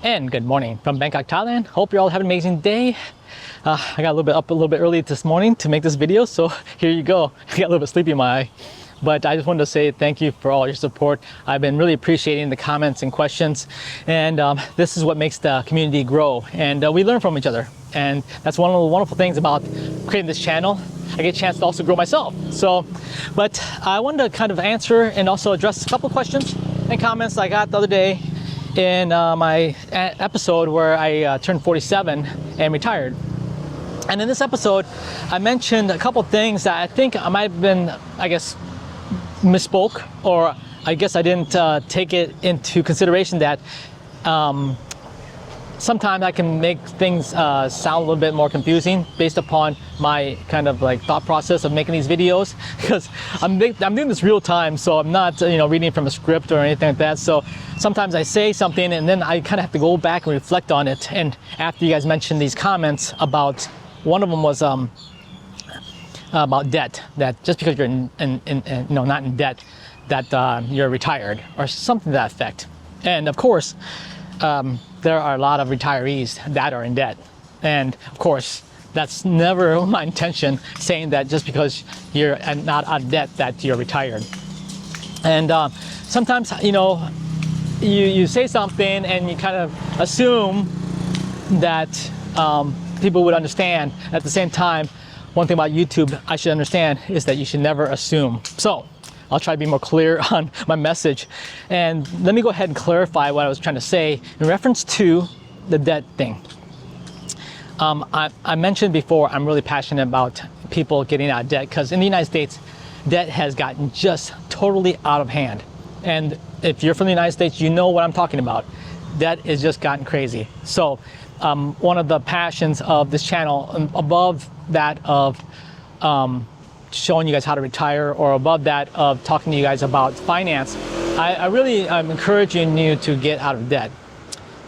And good morning from Bangkok, Thailand. Hope you're all having an amazing day. I got up a little bit early this morning to make this video, so here you go. I got a little bit sleepy in my eye. But I just wanted to say thank you for all your support. I've been really appreciating the comments and questions. And this is what makes the community grow. And we learn from each other. And that's one of the wonderful things about creating this channel. I get a chance to also grow myself. But I wanted to kind of answer and also address a couple questions and comments I got the other day in my episode where I turned 47 and retired. And in this episode, I mentioned a couple things that I think I might have been, misspoke, or I guess I didn't take it into consideration that sometimes I can make things sound a little bit more confusing based upon my kind of thought process of making these videos, because I'm doing this real time, so I'm not reading from a script or anything like that. So sometimes I say something and then I kind of have to go back and reflect on it. And after you guys mentioned these comments about, one of them was about debt, that just because you're not in debt, that you're retired or something to that effect. And of course, there are a lot of retirees that are in debt. And of course, that's never my intention, saying that just because you're not out of debt that you're retired. And sometimes, you say something and you kind of assume that people would understand. At the same time, one thing about YouTube I should understand is that you should never assume. So I'll try to be more clear on my message. And let me go ahead and clarify what I was trying to say in reference to the debt thing. I mentioned before, I'm really passionate about people getting out of debt, because in the United States, debt has gotten just totally out of hand. And if you're from the United States, you know what I'm talking about. Debt has just gotten crazy. So one of the passions of this channel, above that of showing you guys how to retire, or above that of talking to you guys about finance, I really am encouraging you to get out of debt.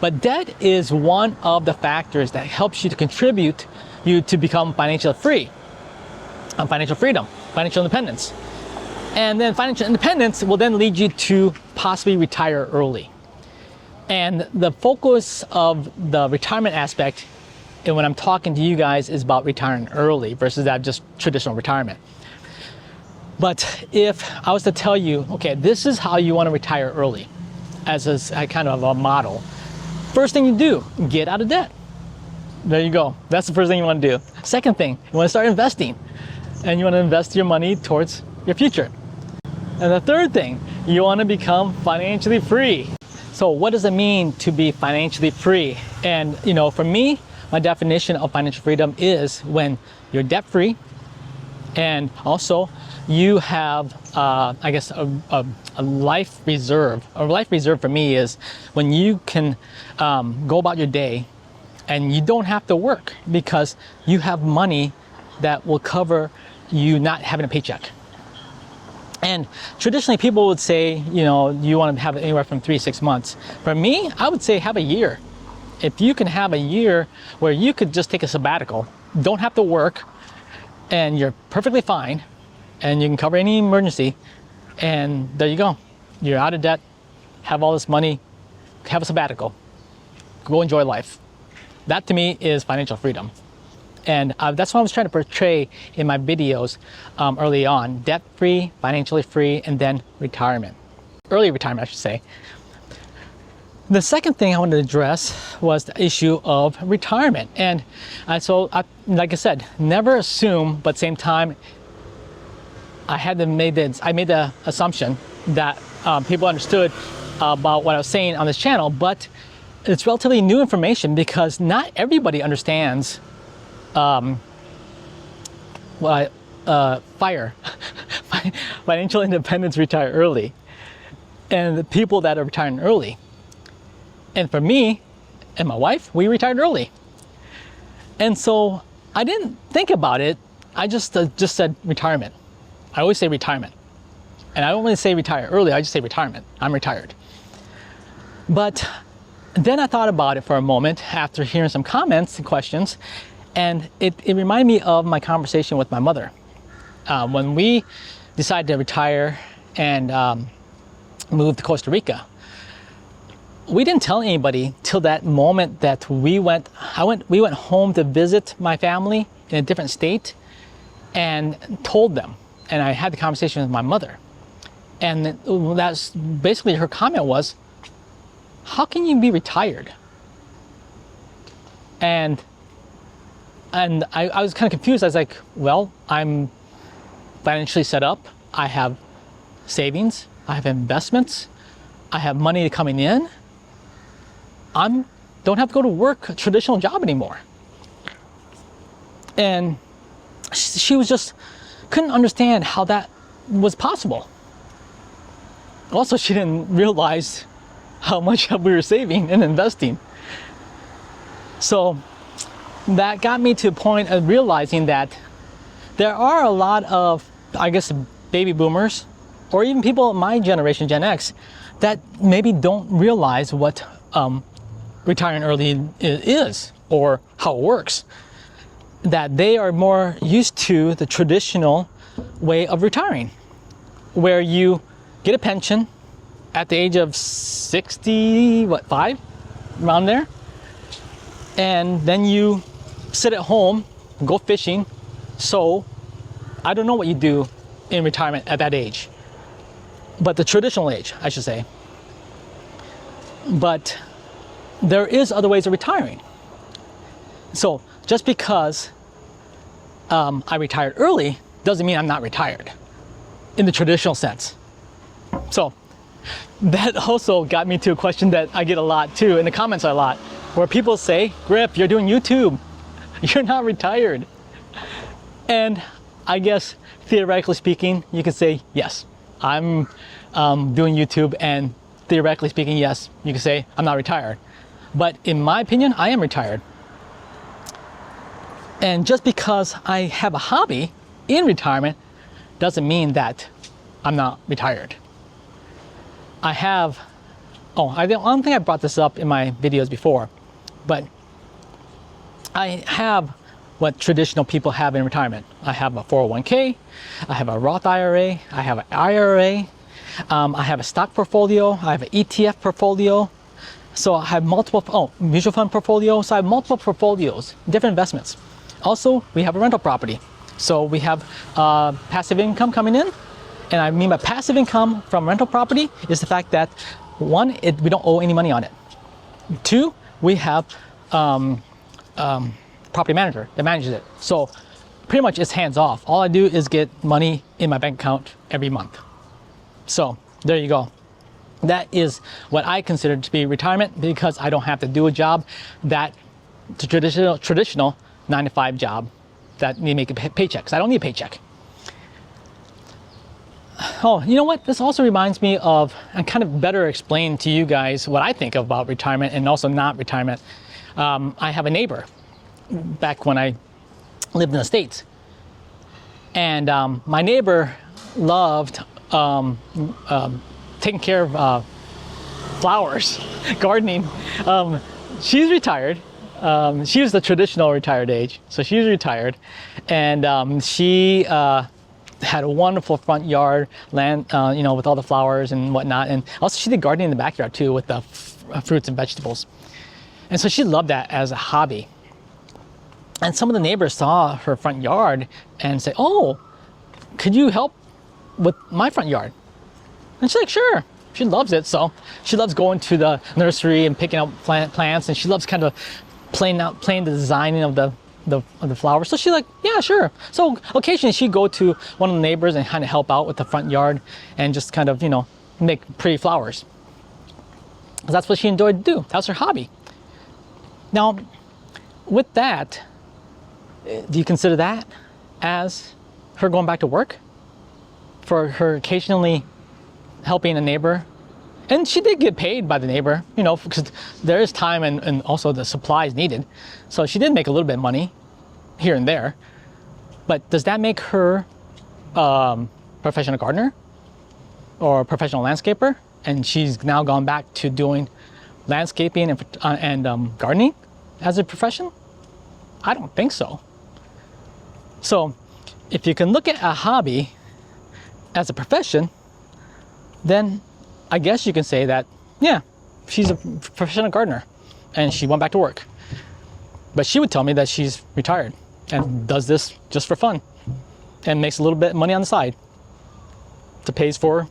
But debt is one of the factors that helps you to contribute you to become financially free, financial freedom, financial independence. And then financial independence will then lead you to possibly retire early. And the focus of the retirement aspect, and when I'm talking to you guys, is about retiring early versus that just traditional retirement. But if I was to tell you, okay, this is how you want to retire early, as a kind of a model, first thing you do, get out of debt. There you go. That's the first thing you want to do. Second thing, you want to start investing, and you want to invest your money towards your future. And the third thing, you want to become financially free. So what does it mean to be financially free? And for me, my definition of financial freedom is when you're debt free, and also you have, a life reserve. A life reserve for me is when you can go about your day and you don't have to work, because you have money that will cover you not having a paycheck. And traditionally people would say, you want to have it anywhere from 3 to 6 months. For me, I would say have a year. If you can have a year where you could just take a sabbatical, don't have to work, and you're perfectly fine, and you can cover any emergency, and there you go. You're out of debt, have all this money, have a sabbatical, go enjoy life. That to me is financial freedom. And that's what I was trying to portray in my videos early on: debt-free, financially free, and then retirement. Early retirement, I should say. The second thing I wanted to address was the issue of retirement. And like I said, never assume, but same time, I made the assumption that people understood about what I was saying on this channel, but it's relatively new information, because not everybody understands financial independence, retire early, and the people that are retiring early. And for me and my wife, we retired early. And so I didn't think about it. I just said retirement. I always say retirement. And I don't really say retire early, I just say retirement. I'm retired. But then I thought about it for a moment after hearing some comments and questions, and it reminded me of my conversation with my mother. When we decided to retire and move to Costa Rica, we didn't tell anybody till that moment that we went home to visit my family in a different state and told them. And I had the conversation with my mother. And that's basically her comment was, how can you be retired? And I was kind of confused. I was like, well, I'm financially set up. I have savings. I have investments. I have money coming in. Don't have to go to work a traditional job anymore. And she was just couldn't understand how that was possible. Also, she didn't realize how much we were saving and investing. So that got me to a point of realizing that there are a lot of, I guess, baby boomers, or even people in my generation, Gen X, that maybe don't realize what retiring early is or how it works. That they are more used to the traditional way of retiring, where you get a pension at the age of 65, around there, and then you sit at home, go fishing. So I don't know what you do in retirement at that age, but the traditional age, I should say. But there is other ways of retiring. So just because I retired early doesn't mean I'm not retired in the traditional sense. So that also got me to a question that I get a lot too, in the comments a lot, where people say, Griff, you're doing YouTube. You're not retired. And I guess theoretically speaking, you could say, yes, I'm doing YouTube, and theoretically speaking, yes, you could say I'm not retired. But in my opinion, I am retired. And just because I have a hobby in retirement doesn't mean that I'm not retired. I don't think I brought this up in my videos before, but I have what traditional people have in retirement. I have a 401k, I have a Roth IRA, I have an IRA, I have a stock portfolio, I have an ETF portfolio. So I have multiple, mutual fund portfolio. So I have multiple portfolios, different investments. Also, we have a rental property. So we have passive income coming in. And I mean by passive income from rental property is the fact that, one, we don't owe any money on it. Two, we have property manager that manages it. So pretty much it's hands off. All I do is get money in my bank account every month. So there you go. That is what I consider to be retirement, because I don't have to do a job that the traditional 9-to-5 job that need to make a paycheck. So I don't need a paycheck. Oh, you know what? This also reminds me of, and kind of better explain to you guys what I think about retirement and also not retirement. I have a neighbor back when I lived in the States. And my neighbor loved taking care of flowers, gardening. She's retired. She was the traditional retired age, so she's retired, and she had a wonderful front yard, land, with all the flowers and whatnot, and also she did gardening in the backyard too with the fruits and vegetables, and so she loved that as a hobby. And some of the neighbors saw her front yard and said, "Oh, could you help with my front yard?" And she's like, "Sure." She loves it, so she loves going to the nursery and picking out plants, and she loves kind of playing the designing of the flowers. So she's like, "Yeah, sure." So occasionally she'd go to one of the neighbors and kind of help out with the front yard and just kind of, make pretty flowers. That's what she enjoyed to do. That was her hobby. Now, with that, do you consider that as her going back to work? For her occasionally helping a neighbor? And she did get paid by the neighbor, because there is time and also the supplies needed. So she did make a little bit of money here and there. But does that make her a professional gardener or a professional landscaper? And she's now gone back to doing landscaping and gardening as a profession? I don't think so. So if you can look at a hobby as a profession, then I guess you can say that, yeah, she's a professional gardener, and she went back to work. But she would tell me that she's retired and does this just for fun and makes a little bit of money on the side to pays for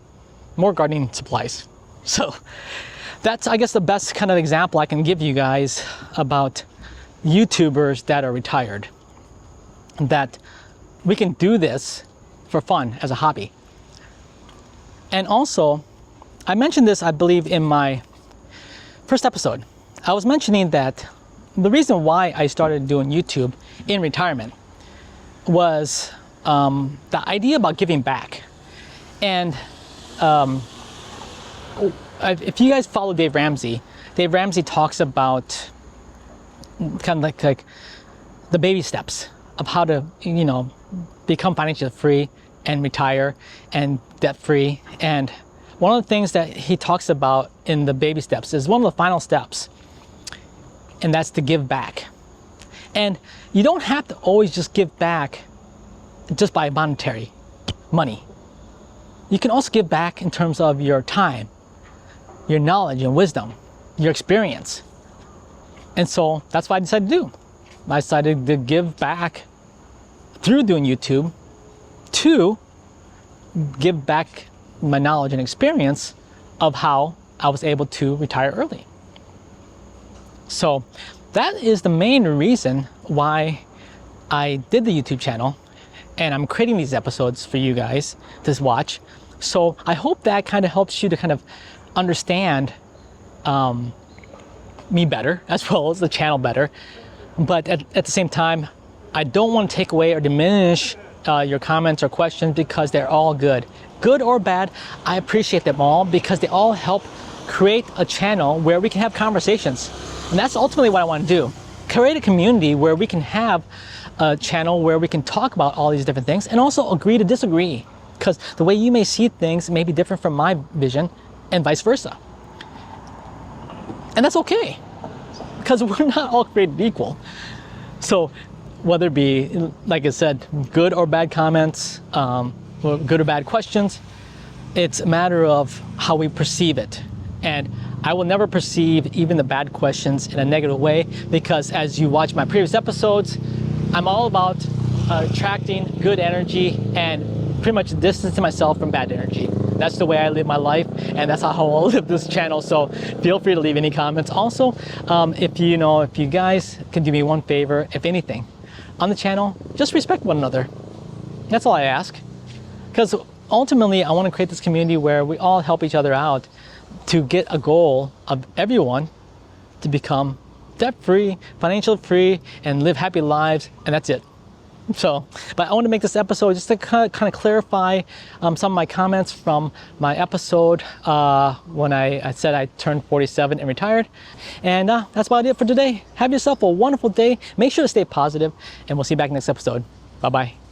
more gardening supplies. So that's, I guess, the best kind of example I can give you guys about YouTubers that are retired, that we can do this for fun as a hobby. And also, I mentioned this, I believe, in my first episode. I was mentioning that the reason why I started doing YouTube in retirement was the idea about giving back. And if you guys follow Dave Ramsey talks about kind of like the baby steps of how to, you know, become financially free and retire and debt free. And one of the things that he talks about in the baby steps is one of the final steps, and that's to give back. And you don't have to always just give back just by monetary money. You can also give back in terms of your time, your knowledge and wisdom, your experience. And so that's what I decided to do. I decided to give back through doing YouTube, to give back my knowledge and experience of how I was able to retire early. So that is the main reason why I did the YouTube channel, and I'm creating these episodes for you guys to watch. So I hope that kind of helps you to kind of understand me better, as well as the channel better. But at the same time, I don't want to take away or diminish your comments or questions, because they're all good. Good or bad, I appreciate them all, because they all help create a channel where we can have conversations. And that's ultimately what I want to do. Create a community where we can have a channel where we can talk about all these different things and also agree to disagree. Because the way you may see things may be different from my vision, and vice versa. And that's okay, because we're not all created equal. So whether it be, like I said, good or bad comments, or good or bad questions, it's a matter of how we perceive it. And I will never perceive even the bad questions in a negative way, because as you watch my previous episodes, I'm all about attracting good energy and pretty much distancing myself from bad energy. That's the way I live my life, and that's how I'll live this channel. So feel free to leave any comments. Also, if you guys can do me one favor, if anything, on the channel, just respect one another. That's all I ask. Because ultimately, I want to create this community where we all help each other out to get a goal of everyone to become debt-free, financially free, and live happy lives, and that's it. So, but I want to make this episode just to kind of clarify some of my comments from my episode when I said I turned 47 and retired. And that's about it for today. Have yourself a wonderful day. Make sure to stay positive, and we'll see you back next episode. Bye-bye.